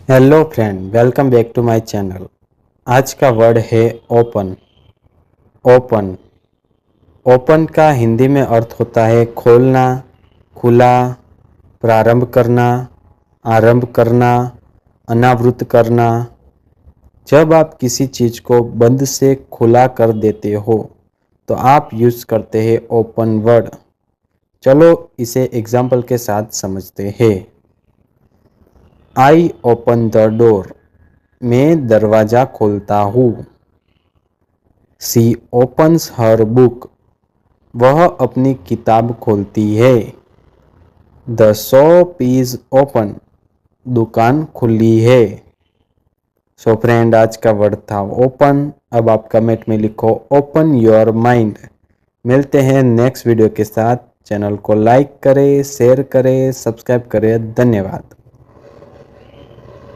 Hello friend, welcome back to my channel. आज का word है ओपन। ओपन ओपन का हिंदी में अर्थ होता है खोलना, खुला, प्रारंभ करना, आरंभ करना, अनावृत करना। जब आप किसी चीज़ को बंद से खुला कर देते हो तो आप यूज़ करते हैं ओपन वर्ड। चलो इसे एग्जाम्पल के साथ समझते हैं। I open the door. मैं दरवाज़ा खोलता हूँ। सी ओपन्स हर बुक। वह अपनी किताब खोलती है। The shop is open. दुकान खुली है। सो फ्रेंड, आज का वर्ड था ओपन। अब आप कमेंट में लिखो ओपन योर माइंड। मिलते हैं नेक्स्ट वीडियो के साथ। चैनल को लाइक करें, शेयर करें, सब्सक्राइब करें। धन्यवाद।